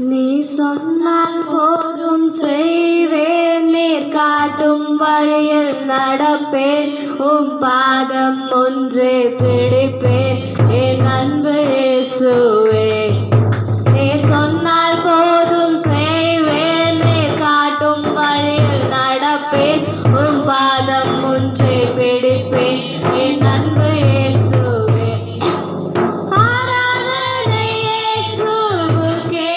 நீ சொன்னால் போதும் செய்வேன், நீர் காட்டும் வழியில் நடப்பேன், உம் பாதம் ஒன்றே பிடிப்பேன் என் அன்பு இயேசுவே. நீர் சொன்னால் போதும் செய்வேன், நீர் காட்டும் வழியில் நடப்பேன், உம் பாதம் ஒன்றே பிடிப்பேன் என் அன்பு இயேசுவே. ஆராதனை இயேசுவுக்கே,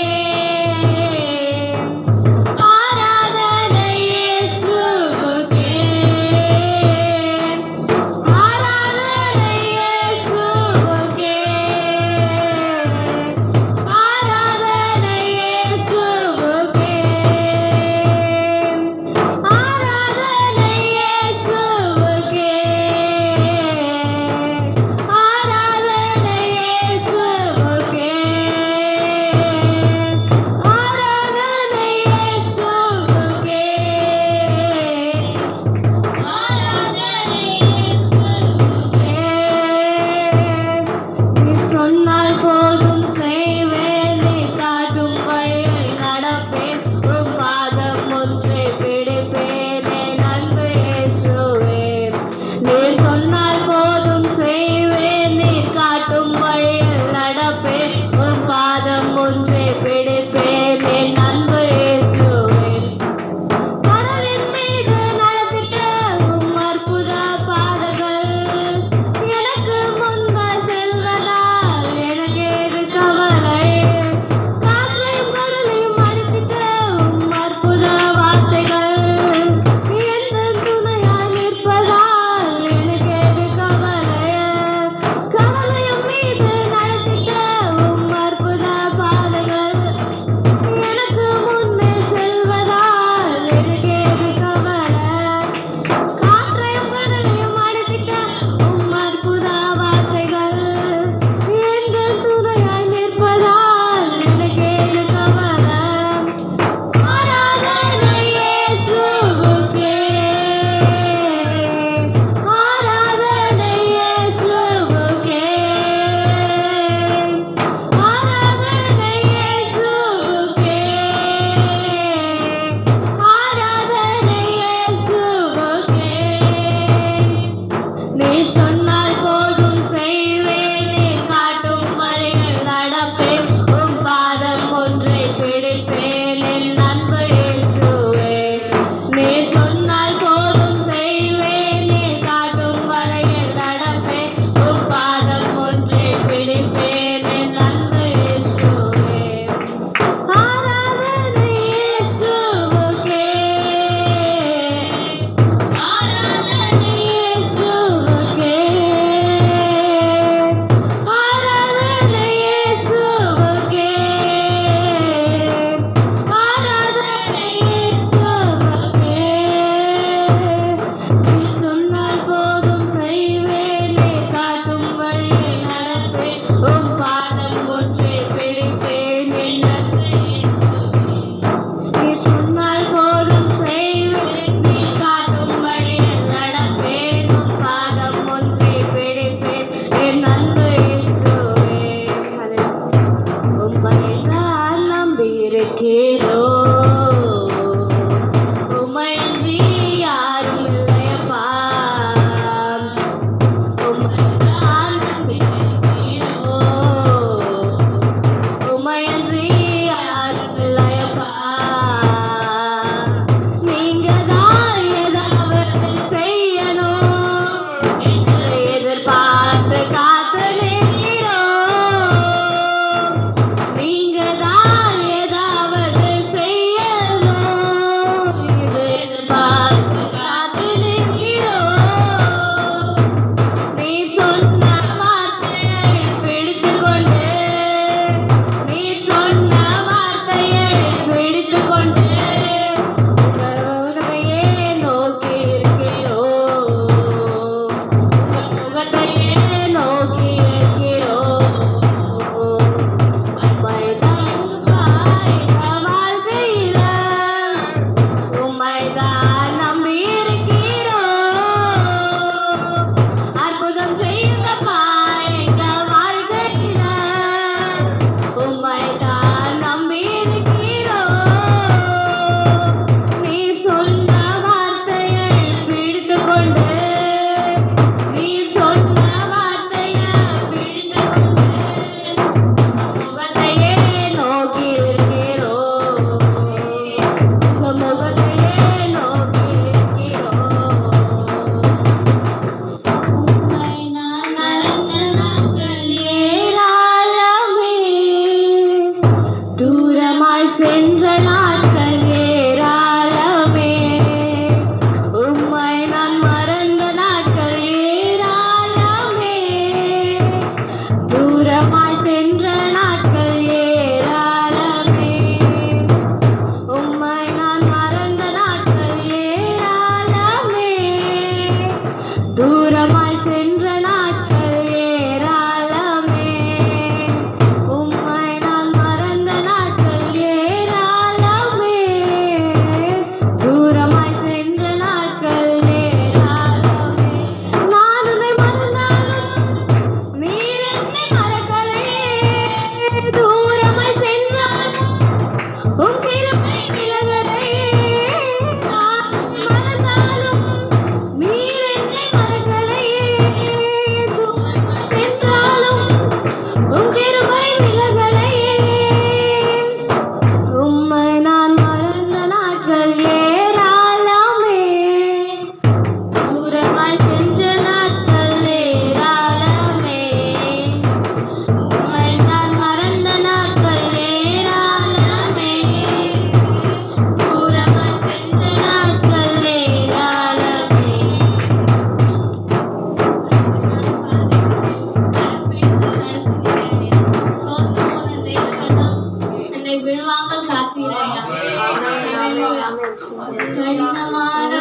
ஆராதனை இயேசுவுக்கே, ஆராதனை இயேசுவுக்கே, ஆராதனை இயேசுவுக்கே, ஆராதனை இயேசுவுக்கே, ஆராதனை இயேசுவுக்கே, ஆராதனை இயேசுவுக்கே, ஆராதனை இயேசுவுக்கே. நீர் சொன்னால் போதும் செய்வேன், நீர் காட்டும் வழியில் நடப்பேன், உம் பாதம் ஒன்றே பிடிப்பேன் என் அன்பு இயேசுவே. நீர் சொன்னால் போதும் செய்வேன், நீர் காட்டும் வழியில் நடப்பேன், உம் பாதம் ஒன்றே பிடிப்பேன் என் அன்பு இயேசுவே. கடலின் மீது நடத்திட்ட உம் அற்புத பாதங்கள், எனக்கு முன்பாய் செல்வதால் எனக்கு ஏது கவலை. காற்றையும் கடலையும் அடித்திட்ட உம் அற்புத வார்த்தைகள், என் துணையாய் நிற்பதால் எனக்கு ஏது கவலை. கடலையும் மீது நடத்திட்ட உம் அற்புத பாதங்கள், எனக்கு முன்னே செல்வதால் எனக்கு ஏது கவலை. காற்றையும் கடலையும் அடித்திட்ட உம் அற்புத வார்த்தைகள், என் துணையாய் நிற்பதால் எனக்கு ஏது கவலை. ஆராதனை இயேசுவுக்கே, ஆராதனை இயேசுவுக்கே, ஆராதனை இயேசுவுக்கே, ஆராதனை இயேசுவுக்கே. நீர் சொன்னால் போதும் செய்வேன், நீர் காட்டும் வழியில் நடப்பேன், உம் பாதம் ஒன்றை பிடிப்பேன் என் அன்பு இயேசுவே. நீர் சொன்னால் போதும் செய்வேன், நீர் காட்டும் வழியில் நடப்பேன், உம் பாதம் ஒன்றை பிடிப்பேன் என் அன்பு இயேசுவே. ஆராதனை இயேசுவுக்கே, ஆராதனை இயேசுவுக்கே, ஆராதனை இயேசுவுக்கே, ஆராதனை இயேசுவுக்கே. நீர் சொன்னால் போதும் செய்வேன், நீர் காட்டும் வழியில் நடப்பேன், உம் பாதம் ஒன்றே பிடிப்பேன் என் அன்பு இயேசுவே. நீர் சொன்னால் போதும் செய்வேன், நீர் காட்டும் வழியில் நடப்பேன், உம் பாதம் ஒன்றே பிடிப்பேன் என் அன்பு இயேசுவே. உம்மைத்தான் நம்பியிருக்கிறோம், உம்மையன்றி யாரும் இல்லையப்பா. உம்மைத்தான் நம்பியிருக்கிறோம், உம்மையன்றி யாரும் இல்லையப்பா. நீங்கதான் ஏதாவது செய்யணும் என்று எதிர்பார்த்து காத்து நிற்கிறோம். நீங்கதான் ஏதாவது செய்ய தூரமாய் சென்ற நாட்கள் ஏராளமே, உம்மை நான் மறந்த நாட்கள் ஏராளமே. தூரமாய் சென்ற நாட்கள் ஏராளமே, உம்மை நான் மறந்த நாட்கள் ஏராளமே. தூரமாய் சென்ற நாட்கள் ஏராளமே, உம்மை நான் மறந்த நாட்கள் ஏராளமே. தூரமாய் சென்ற நாட்கள் ஏராளமே. நான் உன்னை மறந்தாலும் நீர் என்னை மறக்கலையே. தூரமாய் சென்றாலும் உம் கிருபை விலகலையே. நான் உன்னை மறந்தாலும் நீர் என்னை மறக்கலையே. தூரமாய் சென்றாலும் உம் கிருபை விலகலையே. உம்மை நான் மறந்த நாட்கள் ஏராளமே, தூரமாய் சென்ற நாட்கள் ஏராளமே. உம்மை நான் மறந்த நாட்கள் ஏராளமே, தூரமாய் சென்ற நாட்கள் ஏராளமே. சோர்ந்து போன தெய்வம் என்னை விழுவாமல் காத்தீரையா. கடினமான